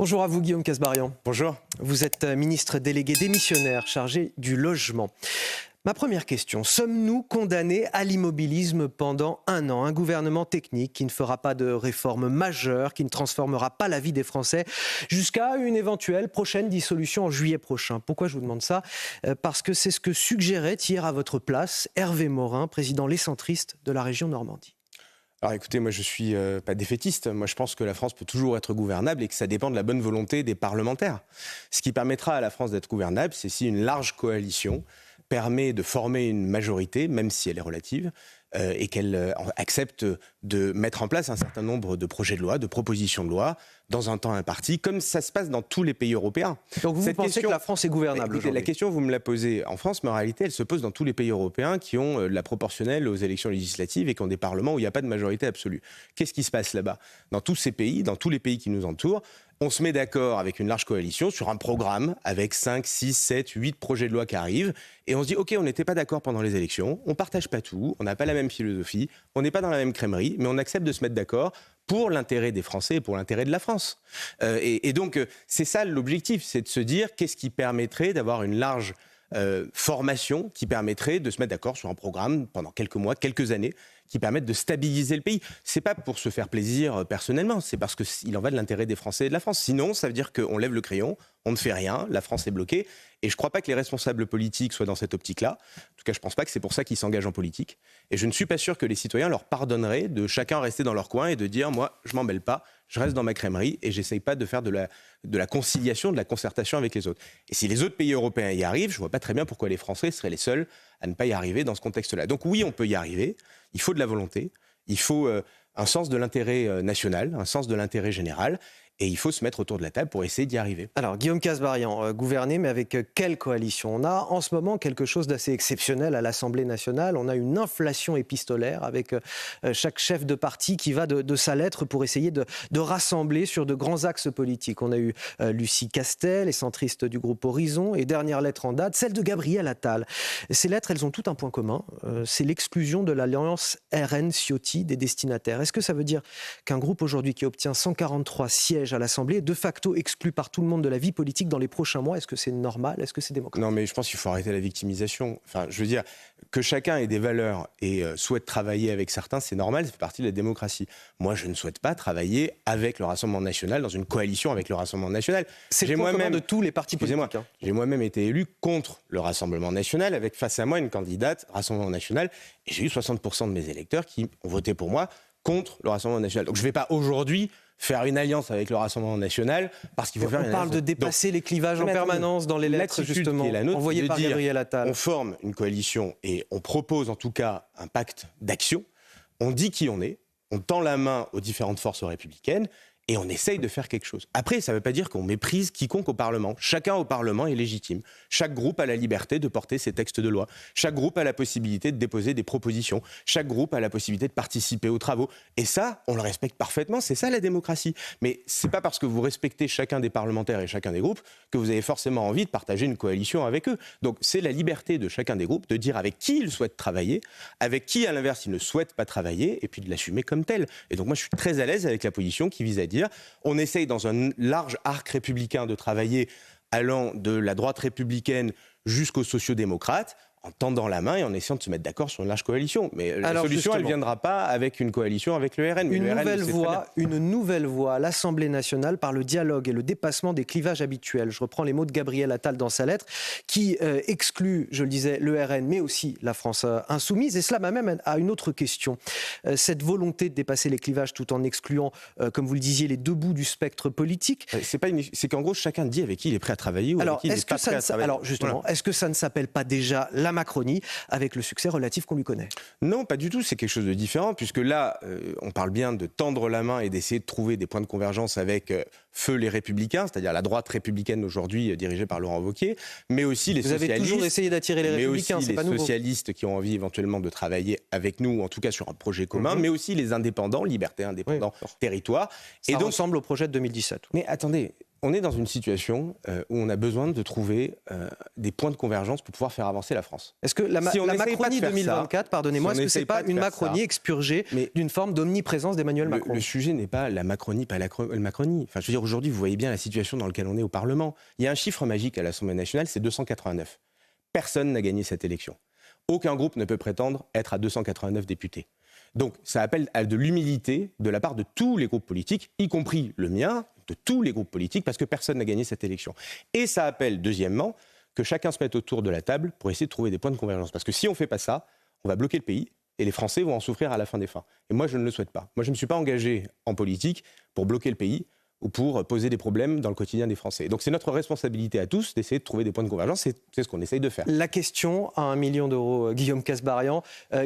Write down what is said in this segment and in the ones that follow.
Bonjour à vous Guillaume Kasbarian. Bonjour. Vous êtes ministre délégué démissionnaire chargé du logement. Ma première question, sommes-nous condamnés à l'immobilisme pendant 1 an? Un gouvernement technique qui ne fera pas de réforme majeure, qui ne transformera pas la vie des Français, jusqu'à une éventuelle prochaine dissolution en juillet prochain. Pourquoi je vous demande ça? Parce que c'est ce que suggérait hier à votre place Hervé Morin, président Les Centristes de la région Normandie. Alors écoutez, moi je ne suis pas défaitiste. Moi je pense que la France peut toujours être gouvernable et que ça dépend de la bonne volonté des parlementaires. Ce qui permettra à la France d'être gouvernable, c'est si une large coalition permet de former une majorité, même si elle est relative, et qu'elle accepte de mettre en place un certain nombre de projets de loi, de propositions de loi, dans un temps imparti, comme ça se passe dans tous les pays européens. Donc vous pensez que la France est gouvernable aujourd'hui? La question, vous me la posez en France, mais en réalité, elle se pose dans tous les pays européens qui ont la proportionnelle aux élections législatives et qui ont des parlements où il n'y a pas de majorité absolue. Qu'est-ce qui se passe là-bas? Dans tous ces pays, dans tous les pays qui nous entourent, on se met d'accord avec une large coalition sur un programme avec 5, 6, 7, 8 projets de loi qui arrivent et on se dit ok, on n'était pas d'accord pendant les élections, on ne partage pas tout, on n'a pas la même philosophie, on n'est pas dans la même crèmerie, mais on accepte de se mettre d'accord pour l'intérêt des Français et pour l'intérêt de la France. Et donc c'est ça l'objectif, c'est de se dire qu'est-ce qui permettrait d'avoir une large formation qui permettrait de se mettre d'accord sur un programme pendant quelques mois, quelques années, qui permettent de stabiliser le pays. C'est pas pour se faire plaisir personnellement, c'est parce qu'il en va de l'intérêt des Français et de la France. Sinon, ça veut dire qu'on lève le crayon, on ne fait rien, la France est bloquée. Et je ne crois pas que les responsables politiques soient dans cette optique-là. En tout cas, je ne pense pas que c'est pour ça qu'ils s'engagent en politique. Et je ne suis pas sûr que les citoyens leur pardonneraient de chacun rester dans leur coin et de dire « moi, je m'en mêle pas, je reste dans ma crèmerie et j'essaye pas de faire de la conciliation, de la concertation avec les autres ». Et si les autres pays européens y arrivent, je ne vois pas très bien pourquoi les Français seraient les seuls à ne pas y arriver dans ce contexte-là. Donc oui, on peut y arriver. Il faut de la volonté, il faut un sens de l'intérêt national, un sens de l'intérêt général, et il faut se mettre autour de la table pour essayer d'y arriver. Alors, Guillaume Kasbarian, gouverner, mais avec quelle coalition? On a en ce moment quelque chose d'assez exceptionnel à l'Assemblée nationale. On a une inflation épistolaire avec chaque chef de parti qui va de sa lettre pour essayer de rassembler sur de grands axes politiques. On a eu Lucie Castel, les centristes du groupe Horizon, et dernière lettre en date, celle de Gabriel Attal. Ces lettres, elles ont tout un point commun. C'est l'exclusion de l'alliance RN-Ciotti des destinataires. Est-ce que ça veut dire qu'un groupe aujourd'hui qui obtient 143 sièges à l'Assemblée est de facto exclu par tout le monde de la vie politique dans les prochains mois? Est-ce que c'est normal? Est-ce que c'est démocratique? Non, mais je pense qu'il faut arrêter la victimisation. Enfin, je veux dire, que chacun ait des valeurs et souhaite travailler avec certains, c'est normal, ça fait partie de la démocratie. Moi, je ne souhaite pas travailler avec le Rassemblement national, dans une coalition avec le Rassemblement national. C'est le point commun de tous les partis politiques. J'ai moi-même été élu contre le Rassemblement national, avec face à moi une candidate Rassemblement national, et j'ai eu 60% de mes électeurs qui ont voté pour moi contre le Rassemblement national. Donc je ne vais pas aujourd'hui faire une alliance avec le Rassemblement national parce qu'il faut faire une alliance. On parle de dépasser les clivages en permanence dans les lettres, justement, envoyées par Gabriel Attal. On forme une coalition et on propose en tout cas un pacte d'action. On dit qui on est, on tend la main aux différentes forces républicaines et on essaye de faire quelque chose. Après, ça ne veut pas dire qu'on méprise quiconque au Parlement. Chacun au Parlement est légitime. Chaque groupe a la liberté de porter ses textes de loi. Chaque groupe a la possibilité de déposer des propositions. Chaque groupe a la possibilité de participer aux travaux. Et ça, on le respecte parfaitement. C'est ça la démocratie. Mais ce n'est pas parce que vous respectez chacun des parlementaires et chacun des groupes que vous avez forcément envie de partager une coalition avec eux. Donc c'est la liberté de chacun des groupes de dire avec qui ils souhaitent travailler, avec qui, à l'inverse, ils ne souhaitent pas travailler, et puis de l'assumer comme tel. Et donc moi, je suis très à l'aise avec la position qui vise à dire on essaye dans un large arc républicain de travailler allant de la droite républicaine jusqu'aux sociodémocrates, en tendant la main et en essayant de se mettre d'accord sur une large coalition. Mais la solution, elle ne viendra pas avec une coalition avec le RN. Une nouvelle voie à l'Assemblée nationale par le dialogue et le dépassement des clivages habituels. Je reprends les mots de Gabriel Attal dans sa lettre, qui exclut, je le disais, le RN, mais aussi la France insoumise. Et cela m'amène à une autre question. Cette volonté de dépasser les clivages tout en excluant, comme vous le disiez, les deux bouts du spectre politique. C'est qu'en gros, chacun dit avec qui il est prêt à travailler ou avec qui il n'est pas prêt à travailler. Alors justement, est-ce que ça ne s'appelle pas déjà la Macronie, avec le succès relatif qu'on lui connaît? Non, pas du tout, c'est quelque chose de différent, puisque là, on parle bien de tendre la main et d'essayer de trouver des points de convergence avec feu les Républicains, c'est-à-dire la droite républicaine aujourd'hui dirigée par Laurent Wauquiez, mais aussi les socialistes. Vous avez toujours essayé d'attirer les Républicains, c'est pas nouveau. Mais aussi les socialistes qui ont envie éventuellement de travailler avec nous, ou en tout cas sur un projet commun, mais aussi les indépendants, Liberté, Indépendants, Territoire. Ça ressemble au projet de 2017. Mais attendez, on est dans une situation où on a besoin de trouver des points de convergence pour pouvoir faire avancer la France. Est-ce que la Macronie 2024, pardonnez-moi, est-ce que c'est pas une Macronie expurgée d'une forme d'omniprésence d'Emmanuel Macron ? Le sujet n'est pas la Macronie, pas la Macronie. Enfin, je veux dire, aujourd'hui, vous voyez bien la situation dans laquelle on est au Parlement. Il y a un chiffre magique à l'Assemblée nationale, c'est 289. Personne n'a gagné cette élection. Aucun groupe ne peut prétendre être à 289 députés. Donc, ça appelle à de l'humilité de la part de tous les groupes politiques, y compris le mien, de tous les groupes politiques, parce que personne n'a gagné cette élection. Et ça appelle, deuxièmement, que chacun se mette autour de la table pour essayer de trouver des points de convergence. Parce que si on ne fait pas ça, on va bloquer le pays et les Français vont en souffrir à la fin des fins. Et moi, je ne le souhaite pas. Moi, je ne me suis pas engagé en politique pour bloquer le pays ou pour poser des problèmes dans le quotidien des Français. Donc c'est notre responsabilité à tous d'essayer de trouver des points de convergence, c'est ce qu'on essaye de faire. La question à 1 million d'euros, Guillaume Kasbarian,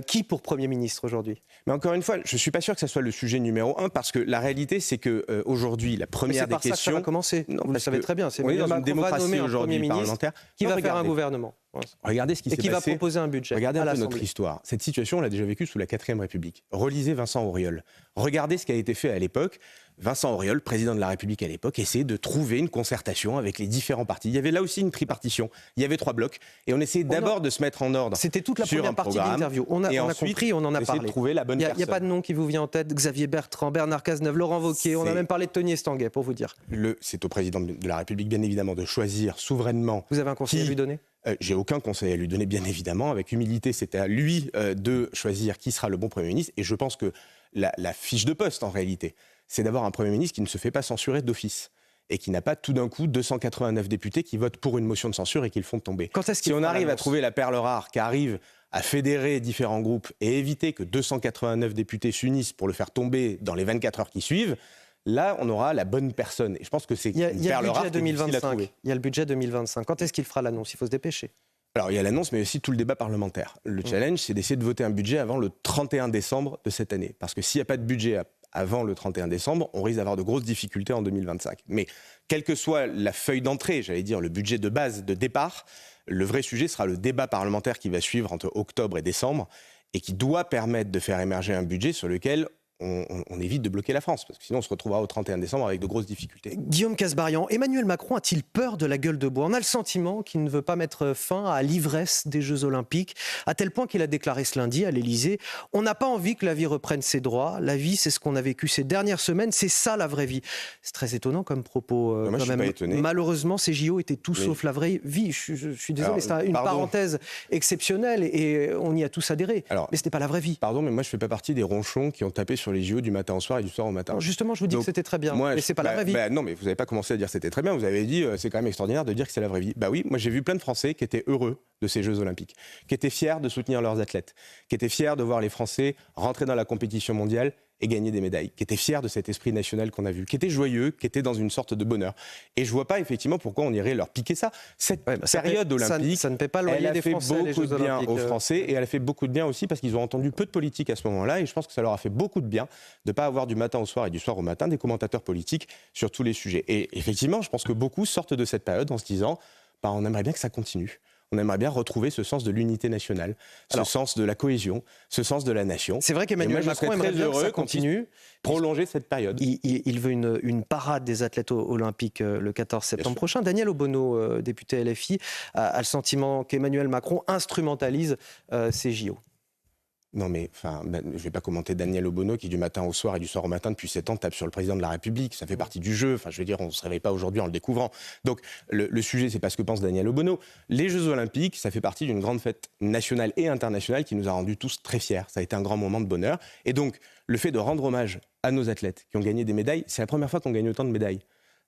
qui pour Premier ministre aujourd'hui ? Mais encore une fois, je ne suis pas sûr que ce soit le sujet numéro 1, parce que la réalité, c'est qu'aujourd'hui, la première des questions... C'est par ça que ça va commencer, vous le savez très bien. On est dans une démocratie aujourd'hui parlementaire. Qui va faire un gouvernement ? Regardez ce qui s'est passé. Et qui va proposer un budget. Regardez un peu notre histoire. Cette situation, on l'a déjà vécue sous la 4ème République. Relisez Vincent Auriol. Regardez ce qui a été fait à l'époque. Vincent Auriol, président de la République à l'époque, essayait de trouver une concertation avec les différents partis. Il y avait là aussi une tripartition. Il y avait 3 blocs. Et on essayait d'abord de se mettre en ordre. C'était toute la première partie de l'interview. On a compris, on en a parlé. De trouver la bonne personne. Il n'y a pas de nom qui vous vient en tête. Xavier Bertrand, Bernard Cazeneuve, Laurent Wauquiez. On a même parlé de Tony Estanguet, pour vous dire. C'est au président de la République, bien évidemment, de choisir souverainement. Vous avez un conseil à lui donner ? J'ai aucun conseil à lui donner, bien évidemment. Avec humilité, c'est à lui de choisir qui sera le bon Premier ministre. Et je pense que la fiche de poste, en réalité, c'est d'avoir un Premier ministre qui ne se fait pas censurer d'office et qui n'a pas tout d'un coup 289 députés qui votent pour une motion de censure et qui le font tomber. Si on arrive à trouver la perle rare qui arrive à fédérer différents groupes et éviter que 289 députés s'unissent pour le faire tomber dans les 24 heures qui suivent, là, on aura la bonne personne. Et je pense que c'est une perle rare qui est difficile à trouver. Il y a le budget 2025. Quand est-ce qu'il fera l'annonce ? Il faut se dépêcher. Alors, il y a l'annonce, mais aussi tout le débat parlementaire. Le challenge, c'est d'essayer de voter un budget avant le 31 décembre de cette année. Parce que s'il n'y a pas de budget avant le 31 décembre, on risque d'avoir de grosses difficultés en 2025. Mais quelle que soit la feuille d'entrée, j'allais dire le budget de base, de départ, le vrai sujet sera le débat parlementaire qui va suivre entre octobre et décembre et qui doit permettre de faire émerger un budget sur lequel on évite de bloquer la France, parce que sinon on se retrouvera au 31 décembre avec de grosses difficultés. Guillaume Kasbarian, Emmanuel Macron a-t-il peur de la gueule de bois ? On a le sentiment qu'il ne veut pas mettre fin à l'ivresse des Jeux Olympiques, à tel point qu'il a déclaré ce lundi à l'Élysée « On n'a pas envie que la vie reprenne ses droits. La vie, c'est ce qu'on a vécu ces dernières semaines. C'est ça la vraie vie. » C'est très étonnant comme propos. Moi, je suis pas étonné. Malheureusement, ces JO étaient tout sauf la vraie vie. Je suis désolé, c'est une parenthèse exceptionnelle et on y a tous adhéré. Mais ce n'est pas la vraie vie. Pardon, mais moi, je ne fais pas partie des ronchons qui ont tapé sur les JO du matin au soir et du soir au matin. Non, justement, je vous dis que c'était très bien, mais c'est pas la vraie vie. Non, mais vous n'avez pas commencé à dire que c'était très bien. Vous avez dit c'est quand même extraordinaire de dire que c'est la vraie vie. Bah oui, moi j'ai vu plein de Français qui étaient heureux de ces Jeux Olympiques, qui étaient fiers de soutenir leurs athlètes, qui étaient fiers de voir les Français rentrer dans la compétition mondiale et gagner des médailles, qui étaient fiers de cet esprit national qu'on a vu, qui étaient joyeux, qui étaient dans une sorte de bonheur. Et je vois pas effectivement pourquoi on irait leur piquer ça. Cette période olympique, ça ne paie pas le loyer des Français, elle a fait beaucoup de bien aux Français et elle a fait beaucoup de bien aussi parce qu'ils ont entendu peu de politique à ce moment-là et je pense que ça leur a fait beaucoup de bien de ne pas avoir du matin au soir et du soir au matin des commentateurs politiques sur tous les sujets. Et effectivement, je pense que beaucoup sortent de cette période en se disant on aimerait bien que ça continue. On aimerait bien retrouver ce sens de l'unité nationale, ce sens de la cohésion, ce sens de la nation. C'est vrai qu'Emmanuel Macron aimerait bien que ça continue. Prolonger cette période. Il veut une parade des athlètes olympiques le 14 septembre prochain. Daniel Obono, député LFI, a le sentiment qu'Emmanuel Macron instrumentalise ces JO. Non mais, je ne vais pas commenter Daniel Obono qui du matin au soir et du soir au matin depuis 7 ans tape sur le président de la République. Ça fait partie du jeu. Je veux dire, on ne se réveille pas aujourd'hui en le découvrant. Donc le sujet, c'est pas ce que pense Daniel Obono. Les Jeux Olympiques, ça fait partie d'une grande fête nationale et internationale qui nous a rendus tous très fiers. Ça a été un grand moment de bonheur. Et donc, le fait de rendre hommage à nos athlètes qui ont gagné des médailles, c'est la première fois qu'on gagne autant de médailles.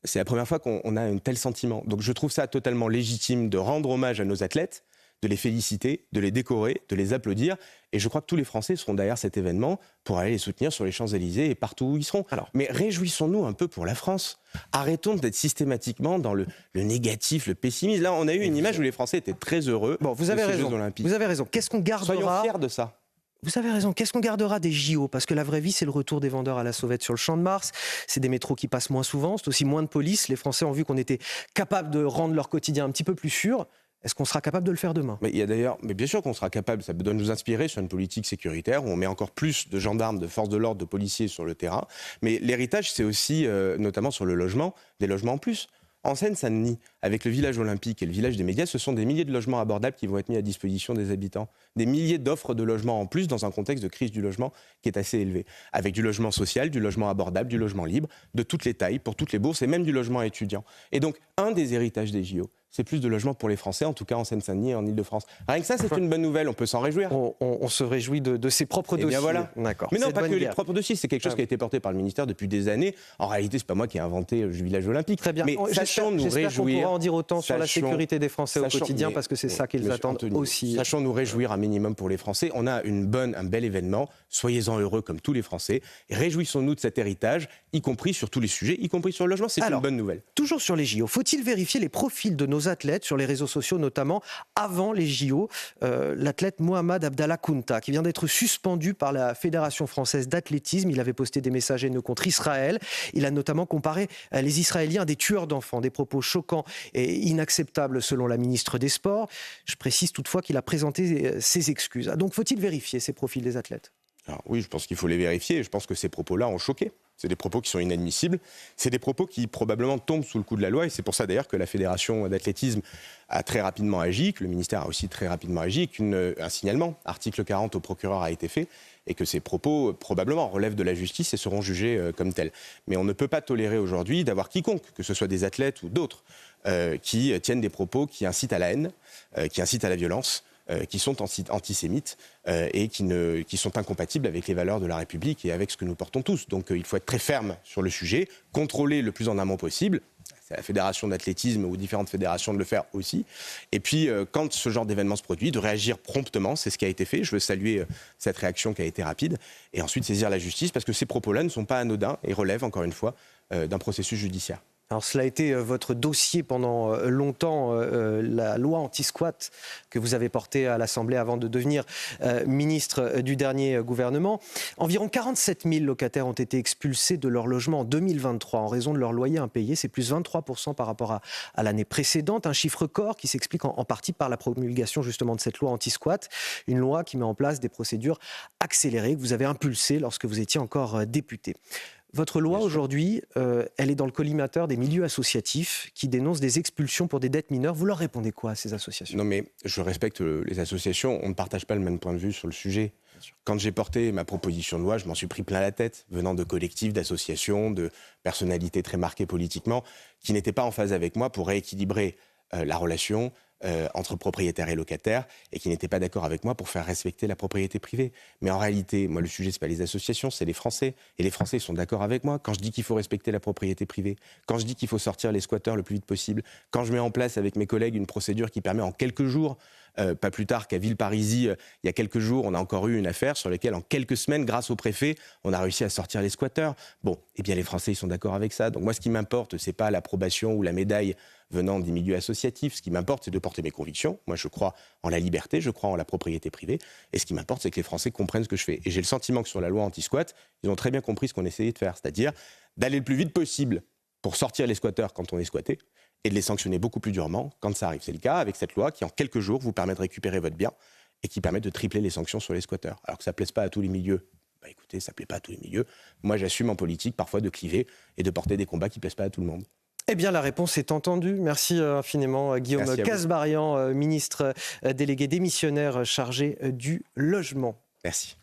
C'est la première fois qu'on a un tel sentiment. Donc je trouve ça totalement légitime de rendre hommage à nos athlètes, de les féliciter, de les décorer, de les applaudir. Et je crois que tous les Français seront derrière cet événement pour aller les soutenir sur les Champs-Élysées et partout où ils seront. Mais réjouissons-nous un peu pour la France. Arrêtons d'être systématiquement dans le négatif, le pessimisme. Là, on a eu une image où les Français étaient très heureux. Bon, vous avez raison. Vous avez raison. Qu'est-ce qu'on gardera ? Soyons fiers de ça. Vous avez raison. Qu'est-ce qu'on gardera des JO ? Parce que la vraie vie, c'est le retour des vendeurs à la sauvette sur le Champ de Mars. C'est des métros qui passent moins souvent. C'est aussi moins de police. Les Français ont vu qu'on était capable de rendre leur quotidien un petit peu plus sûr. Est-ce qu'on sera capable de le faire demain ? Mais bien sûr qu'on sera capable. Ça doit nous inspirer sur une politique sécuritaire où on met encore plus de gendarmes, de forces de l'ordre, de policiers sur le terrain. Mais l'héritage, c'est aussi, notamment sur le logement, des logements en plus. En Seine-Saint-Denis, avec le village olympique et le village des médias, ce sont des milliers de logements abordables qui vont être mis à disposition des habitants. Des milliers d'offres de logements en plus dans un contexte de crise du logement qui est assez élevé. Avec du logement social, du logement abordable, du logement libre, de toutes les tailles, pour toutes les bourses et même du logement étudiant. Et donc, un des héritages des JO, c'est plus de logements pour les Français, en tout cas en Seine-Saint-Denis et en Ile-de-France. Rien que ça, c'est une bonne nouvelle, on peut s'en réjouir. On se réjouit de ses propres dossiers. Bien voilà. D'accord. Mais non, pas que les propres dossiers, c'est quelque chose qui a été porté par le ministère depuis des années. En réalité, c'est pas moi qui ai inventé le village olympique. Très bien. Mais sachons nous J'espère qu'on réjouir. pourra en dire autant sur la sécurité des Français au quotidien, parce que c'est ça qu'ils attendent aussi. Sachons nous réjouir un minimum pour les Français. On a un bel événement. Soyez-en heureux comme tous les Français. Et réjouissons-nous de cet héritage, y compris sur tous les sujets, y compris sur le logement. C'est une bonne nouvelle. Toujours sur les JO, faut-il vérifier les profils de nos athlètes sur les réseaux sociaux, notamment avant les JO? L'athlète Mohamed Abdallah Kounta, qui vient d'être suspendu par la Fédération française d'athlétisme. Il avait posté des messages haineux contre Israël. Il a notamment comparé les Israéliens à des tueurs d'enfants, des propos choquants et inacceptables selon la ministre des Sports. Je précise toutefois qu'il a présenté ses excuses. Donc faut-il vérifier ces profils des athlètes? Alors oui, je pense qu'il faut les vérifier. Je pense que ces propos-là ont choqué. C'est des propos qui sont inadmissibles. C'est des propos qui probablement tombent sous le coup de la loi. Et c'est pour ça d'ailleurs que la Fédération d'athlétisme a très rapidement agi, que le ministère a aussi très rapidement agi, qu'un signalement, article 40 au procureur a été fait, et que ces propos probablement relèvent de la justice et seront jugés comme tels. Mais on ne peut pas tolérer aujourd'hui d'avoir quiconque, que ce soit des athlètes ou d'autres, qui tiennent des propos qui incitent à la haine, qui incitent à la violence, qui sont antisémites et qui sont incompatibles avec les valeurs de la République et avec ce que nous portons tous. Donc il faut être très ferme sur le sujet, contrôler le plus en amont possible. C'est à la fédération d'athlétisme ou différentes fédérations de le faire aussi. Et puis, quand ce genre d'événement se produit, de réagir promptement, c'est ce qui a été fait. Je veux saluer cette réaction qui a été rapide. Et ensuite, saisir la justice, parce que ces propos-là ne sont pas anodins et relèvent, encore une fois, d'un processus judiciaire. Alors cela a été votre dossier pendant longtemps, la loi anti-squat que vous avez portée à l'Assemblée avant de devenir ministre du dernier gouvernement. Environ 47 000 locataires ont été expulsés de leur logement en 2023 en raison de leur loyer impayé. C'est plus 23% par rapport à l'année précédente. Un chiffre record qui s'explique en partie par la promulgation justement de cette loi anti-squat. Une loi qui met en place des procédures accélérées que vous avez impulsées lorsque vous étiez encore député. Votre loi aujourd'hui, elle est dans le collimateur des milieux associatifs qui dénoncent des expulsions pour des dettes mineures. Vous leur répondez quoi à ces associations? Non mais je respecte les associations, on ne partage pas le même point de vue sur le sujet. Quand j'ai porté ma proposition de loi, je m'en suis pris plein la tête, venant de collectifs, d'associations, de personnalités très marquées politiquement, qui n'étaient pas en phase avec moi pour rééquilibrer la relation entre propriétaires et locataires, et qui n'étaient pas d'accord avec moi pour faire respecter la propriété privée. Mais en réalité, moi, le sujet, c'est pas les associations, c'est les Français. Et les Français sont d'accord avec moi. Quand je dis qu'il faut respecter la propriété privée, quand je dis qu'il faut sortir les squatteurs le plus vite possible, quand je mets en place avec mes collègues une procédure qui permet en quelques jours, pas plus tard qu'à Villeparisis, il y a quelques jours, on a encore eu une affaire sur laquelle, en quelques semaines, grâce au préfet, on a réussi à sortir les squatteurs. Bon, eh bien, les Français, ils sont d'accord avec ça. Donc moi, ce qui m'importe, c'est pas l'approbation ou la médaille venant des milieux associatifs. Ce qui m'importe, c'est de porter mes convictions. Moi, je crois en la liberté, je crois en la propriété privée. Et ce qui m'importe, c'est que les Français comprennent ce que je fais. Et j'ai le sentiment que sur la loi anti-squat, ils ont très bien compris ce qu'on essayait de faire, c'est-à-dire d'aller le plus vite possible pour sortir les squatteurs quand on est squatté et de les sanctionner beaucoup plus durement quand ça arrive. C'est le cas avec cette loi qui, en quelques jours, vous permet de récupérer votre bien et qui permet de tripler les sanctions sur les squatteurs. Alors que ça ne plaise pas à tous les milieux. Bah écoutez, ça ne plaît pas à tous les milieux. Moi, j'assume en politique parfois de cliver et de porter des combats qui ne plaisent pas à tout le monde. Eh bien, la réponse est entendue. Merci infiniment, Guillaume Kasbarian, ministre délégué démissionnaire chargé du logement. Merci.